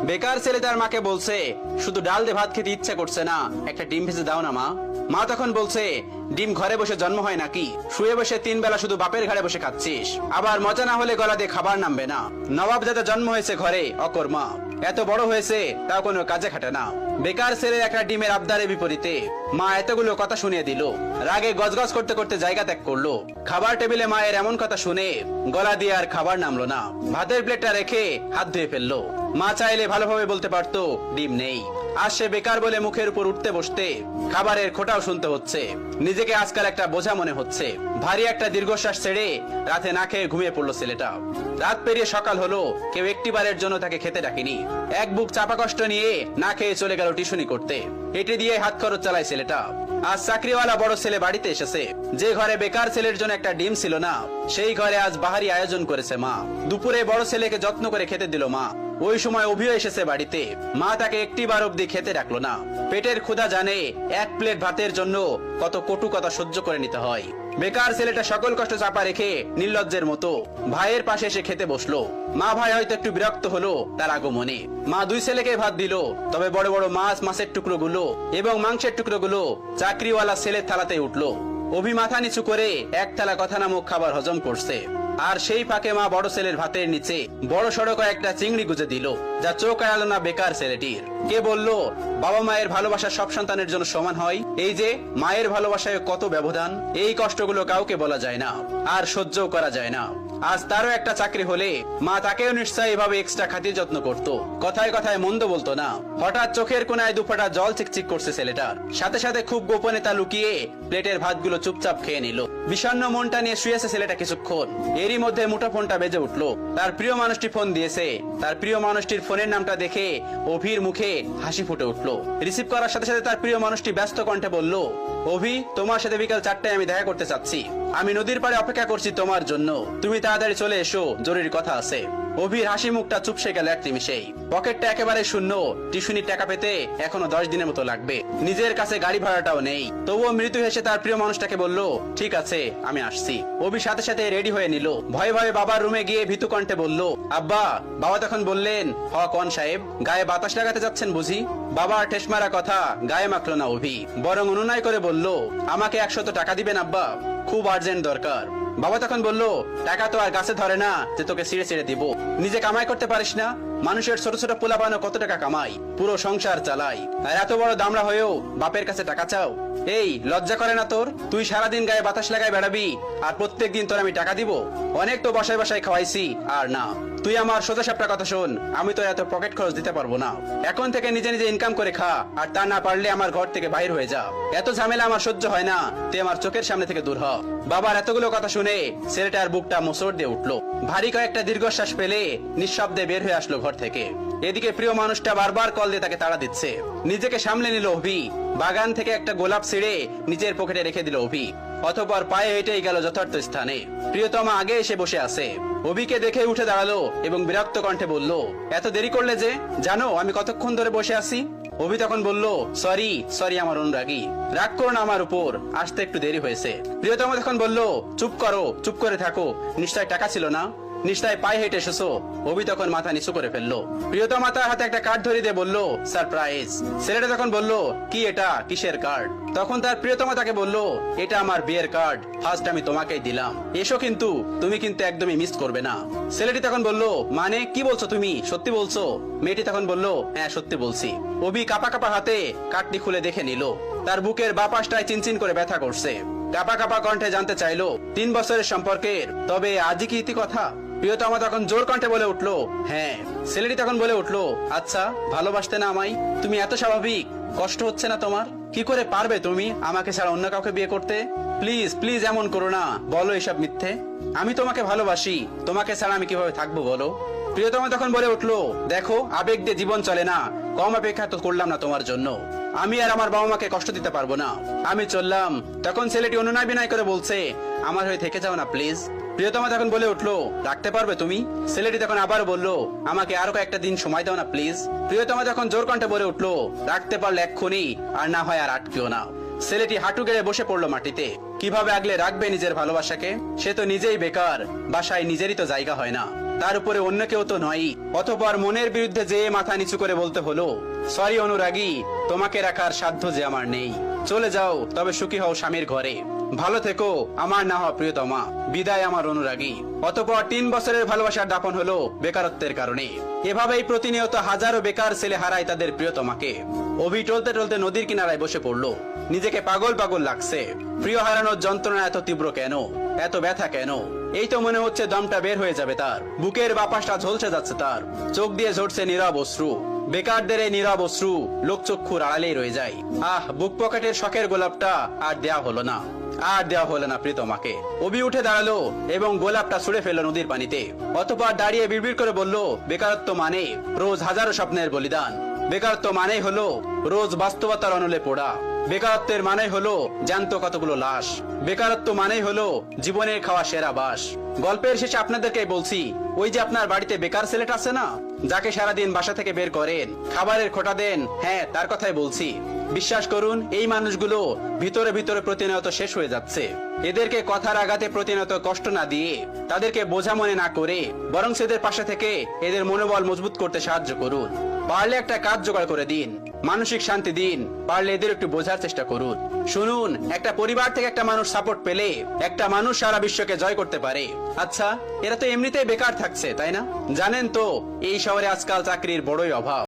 বেকার ছেলে তার মাকে বলছে, শুধু ডাল দিয়ে ভাত খেতে ইচ্ছা করছে না, একটা ডিম ভেজে দাও না মা। মা তখন বলছে, ডিম ঘরে বসে জন্ম হয় নাকি? শুয়ে বসে 3 বেলা শুধু বাপের ঘাড়ে বসে খাচ্ছিস, আবার মজা না হলে গলা দিয়ে খাবার নামবে না। নবাব যাতে জন্ম হয়েছে ঘরে অকর্মা, এত বড় হয়েছে তাও কোনো কাজে খাটে না। বেকার ছেলের একটা ডিমের আবদারের বিপরীতে মা এতগুলো কথা শুনিয়ে দিল। রাগে গজগজ করতে করতে জায়গা ত্যাগ করলো। খাবার টেবিলে মায়ের এমন কথা শুনে গলা দিয়ে আর খাবার নামলো না। ভাতের প্লেটটা রেখে হাত ধুয়ে ফেললো। মা চাইলে ভালোভাবে বলতে পারতো ডিম নেই। আজ সে বেকার বলে মুখের উপর উঠতে বসতে খাবারের খোঁটাও শুনতে হচ্ছে। নিজেকে আজকাল একটা বোঝা মনে হচ্ছে। ভারী একটা দীর্ঘশ্বাস ছেড়ে রাতে না খেয়ে ঘুমিয়ে পড়লো ছেলেটা। রাত পেরিয়ে সকাল হলো, কেউ একটিবারের জন্য তাকে খেতে ডাকেনি। এক বুক চাপা কষ্ট নিয়ে না খেয়ে চলে গেল টিউশনি করতে। এটি দিয়ে হাত খরচ চালায় ছেলেটা। আজ চাকরিওয়ালা বড় ছেলে বাড়িতে এসেছে। যে ঘরে বেকার ছেলের জন্য একটা ডিম ছিল না, সেই ঘরে আজ বাহারি আয়োজন করেছে মা। দুপুরে বড় ছেলেকে যত্ন করে খেতে দিল মা। ওই সময় অভিও এসেছে বাড়িতে। মা তাকে একটিবার অব্দি খেতে রাখলো না। পেটের ক্ষুধা জানে এক প্লেট ভাতের জন্য কত কটু কথা সহ্য করে নিতে হয়। বেকার ছেলেটা সকল কষ্ট চাপা রেখে নির্লজ্জের মতো ভাইয়ের পাশে এসে খেতে বসলো। মা ভাই হয়তো একটু বিরক্ত হলো তার আগমনে। মা 2 ছেলেকে ভাত দিল, তবে বড় বড় মাছের টুকরো গুলো এবং মাংসের টুকরো গুলো চাকরিওয়ালা ছেলের থালাতে উঠলো। অভি মাথা নিচু করে এক থালা কথা নামক খাবার হজম করছে। আর সেই ফাঁকে মা বড় ছেলের ভাতের নিচে বড় সড়ক একটা চিংড়ি গুজে দিল, যা চোখ এড়ালো না বেকার ছেলেটির। কে বলল বাবা মায়ের ভালোবাসা সব সন্তানের জন্য সমান হয়? এই যে মায়ের ভালোবাসায় কত ব্যবধান, এই কষ্টগুলো কাউকে বলা যায় না, আর সহ্যও করা যায় না। আজ তারও একটা চাকরি হলে মা তাকেও নিশ্চয়ই এভাবে এক্সট্রা খাতির যত্ন করতো, কথায় কথায় মন্দ বলতো না। হঠাৎ চোখের কোনায় 2 ফোঁটা জল চিকচিক করছে ছেলেটার। সাথে সাথে খুব গোপনে তা লুকিয়ে প্লেটের ভাতগুলো চুপচাপ খেয়ে নিল। বিষণ্ণ মনটা নিয়ে শুয়েছে ছেলেটা কিছুক্ষণ। এরই মধ্যে মুঠোফোনটা বেজে উঠলো। তার প্রিয় মানুষটি ফোন দিয়েছে। তার প্রিয় মানুষটির ফোনের নামটা দেখে অভির মুখে হাসি ফুটে উঠলো। রিসিভ করার সাথে সাথে তার প্রিয় মানুষটি ব্যস্ত কণ্ঠে বলল, অভি, তোমার সাথে বিকাল 4টায় আমি দেখা করতে চাচ্ছি। আমি নদীর পাড়ে অপেক্ষা করছি তোমার জন্য। তুমি তাড়াতাড়ি চলে এসো, জরুরি কথা আছে। অভির হাসি মুখটা চুপসে গেল এক নিমিষেই। পকেটটা একেবারে শূন্য। টিউশনির টাকা পেতে এখনো 10 দিনের মতো লাগবে। নিজের কাছে গাড়ি ভাড়াটাও নেই। তবুও মৃত্যু হেসে তার প্রিয় মানুষটাকে বলল, ঠিক আছে, আমি আসছি। অভি সাথে সাথে রেডি হয়ে নিল। ভয়ে ভয়ে বাবার রুমে গিয়ে ভীতু কণ্ঠে বলল, আব্বা। বাবা তখন বললেন, হ কোন সাহেব, গায়ে বাতাস লাগাতে যাচ্ছেন বুঝি? বাবার ঠেস মারা কথা গায়ে মাখলো না অভি, বরং অনুনয় করে বলল, আমাকে 100 টাকা দিবেন আব্বা, খুব আর্জেন্ট দরকার। বাবা তখন বলল, টাকা তো আর গাছে ধরে না যে তোকে ছিঁড়ে ছিঁড়ে দিব। নিজে কামাই করতে পারিস না? মানুষের ছোট ছোট পোলাপানো কত টাকা কামাই, পুরো সংসার চালাই, আর এত বড় দামড়া হয়েও বাপের কাছে টাকা চাও? এই লজ্জা করে না তোর? তুই সারাদিন গায়ে বাতাস লাগায় বেড়াবি, আর প্রত্যেক দিন তোর আমি টাকা দিব? অনেক তো বসায় বসায় খাওয়াইছি, আর না। তুই আমার সোজা সাপটা কথা শোন, আমি তো এত পকেট খরচ দিতে পারবো না। এখন থেকে নিজে নিজে ইনকাম করে খা, আর তা না পারলে আমার ঘর থেকে বাইর হয়ে যা। এত ঝামেলা আমার সহ্য হয় না, তুই আমার চোখের সামনে থেকে দূর হ। বাবার এতগুলো কথা শুনে ছেলেটার বুকটা মোচড় দিয়ে উঠলো। ভারী কয়েকটা দীর্ঘশ্বাস ফেলে নিঃশব্দে বের হয়ে আসলো ঘর থেকে। এদিকে প্রিয় মানুষটা বারবার কল দিয়ে তাকে তাড়া দিচ্ছে। নিজেকে সামলে নিল অভি। বাগান থেকে একটা গোলাপ ছিঁড়ে নিজের পকেটে রেখে দিল অভি। অতঃপর পায়ে হেঁটেই গেল যথার্থ স্থানে। প্রিয়তমা আগে এসে বসে আছে। অভিকে দেখে উঠে দাঁড়ালো এবং বিরক্ত কণ্ঠে বলল, এত দেরি করলে যে? জানো আমি কতক্ষণ ধরে বসে আছি? অভি তখন বলল, সরি আমার অনুরাগী, রাগ করো না আমার উপর, আসতে একটু দেরি হয়েছে। প্রিয়তমা তখন বলল, চুপ করো, চুপ করে থাকো, নিশ্চয় টাকা ছিল না? নিশ্চয় পায়ে হেঁটে এসেছো? অভি তখন মাথা নিচু করে ফেললো। প্রিয়তমা তার হাতে একটা কার্ড ধরিয়ে দিয়ে বলল, সারপ্রাইজ। ছেলেটা তখন বলল, কি এটা, কিসের কার্ড? তখন তার প্রিয়তমা তাকে বলল, এটা আমার বিয়ের কার্ড, ফার্স্ট আমি তোমাকেই দিলাম, এসো, কিন্তু তুমি কিন্তু একদমই মিস করবে না। ছেলেটি তখন বলল, মানে কি বলছো তুমি, সত্যি বলছো? মেয়েটি তখন বলল, হ্যাঁ সত্যি বলছি। অভি কাপা কাপা হাতে কার্ডটি খুলে দেখে নিল। তার বুকের বাঁ পাশটায় চিনচিন করে ব্যথা করছে। কাপা কাপা কণ্ঠে জানতে চাইলো, 3 বছরের সম্পর্কের, তবে আজই কি ইতি কথা? প্রিয়তমা তখন জোর কণ্ঠে বলে উঠলো, হ্যাঁ। ছেলেটি তখন বলে উঠলো, আচ্ছা ভালোবাসতে না আমায় তুমি? এত স্বাভাবিক, কষ্ট হচ্ছে না তোমার? কি করে পারবে তুমি আমাকে ছাড়া অন্য কাউকে বিয়ে করতে? প্লিজ প্লিজ এমন করো না, বলো এসব মিথ্যে। আমি তোমাকে ভালোবাসি, তোমাকে ছাড়া আমি কিভাবে থাকবো বলো? প্রিয়তমা তখন বলে উঠলো, দেখো আবেগ দিয়ে জীবন চলে না, কম অপেক্ষা তো করলাম না তোমার জন্য। আমি আর আমার বাবা মাকে কষ্ট দিতে পারবো না, আমি চললাম। তখন ছেলেটি অনুনয় বিনয় করে বলছে, আমার হয়ে থেকে যাও না প্লিজ। প্রিয়তমা তখন বলে উঠলো, রাখতে পারবে তুমি? ছেলেটি তখন আবার বলল, আমাকে আরো কয়েকটা দিন সময় দাও না প্লিজ। প্রিয়তমা তখন জোর কণ্ঠে বলে উঠলো, রাখতে পারলে এক্ষুনি, আর না হয় আর আটকেও না। ছেলেটি হাঁটু গেড়ে বসে পড়লো মাটিতে। কিভাবে আগলে রাখবে নিজের ভালোবাসাকে? সে তো নিজেই বেকার, বাসায় নিজেরই তো জায়গা হয় না। তার উপরে অন্য কেউ তো নয়। অতঃপর মনের বিরুদ্ধে যে মাথা নিচু করে বলতে হলো, সরি অনুরাগী, তোমাকে রাখার সাধ্য যে আমার নেই। চলে যাও, তবে সুখী হও স্বামীর ঘরে। ভালো থেকো আমার না হওয়া প্রিয়তমা। বিদায় আমার অনুরাগী। অতঃপর 3 বছরের ভালোবাসার দাপন হলো বেকারত্বের কারণে। এভাবেই প্রতিনিয়ত হাজারো বেকার ছেলে হারায় তাদের প্রিয়তমাকে। অভি টলতে টলতে নদীর কিনারায় বসে পড়লো। নিজেকে পাগল পাগল লাগছে। প্রিয় হারানোর যন্ত্রণা এত তীব্র কেন, এত ব্যথা কেন? এই তো মনে হচ্ছে দমটা বের হয়ে যাবে তার। বুকের বাপাসটা ঝলসে যাচ্ছে তার। চোখ দিয়ে ঝরছে নীরব অশ্রু। বেকারদের এই নীরব অশ্রু লোকচক্ষুর আড়ালেই রয়ে যায়। বুক পকেটের শখের গোলাপটা আর দেয়া হলো না, আর দেওয়া হলো না প্রিয়তমাকে। অভি উঠে দাঁড়ালো এবং গোলাপটা ছুঁড়ে ফেললো নদীর পানিতে। অতঃপর দাঁড়িয়ে বিড়বিড় করে বলল, বেকারত্ব মানে রোজ হাজারো স্বপ্নের বলিদান। বেকারত্ব মানে হলো রোজ বাস্তবতার অনলে পোড়া। বেকারত্বের মানে হলো জ্যান্ত কতগুলো লাশ। বেকারত্ব মানে হলো জীবনের খাওয়া সেরা বাস। গল্পের শেষে আপনাদেরকে বলছি, ওই যে আপনার বাড়িতে বেকার ছেলেটা আছে না, যাকে সারাদিন বাসা থেকে বের করেন, খাবারের খোঁটা দেন, হ্যাঁ তার কথাই বলছি। বিশ্বাস করুন, এই মানুষগুলো ভিতরে ভিতরে প্রতিনিয়ত শেষ হয়ে যাচ্ছে। এদেরকে কথার আঘাতে প্রতিনিয়ত কষ্ট না দিয়ে, তাদেরকে বোঝা মনে না করে, বরং এদের পাশে থেকে এদের মনোবল মজবুত করতে সাহায্য করুন। পারলে একটা কাজ জোগাড় করে দিন, মানসিক শান্তি দিন। পারলে এদের একটু বোঝার চেষ্টা করুন। শুনুন, একটা পরিবার থেকে একটা মানুষ সাপোর্ট পেলে একটা মানুষ সারা বিশ্বকে জয় করতে পারে। আচ্ছা, এরা তো এমনিতেই বেকার থাকছে, তাই না? জানেন তো এই শহরে আজকাল চাকরির বড়ই অভাব।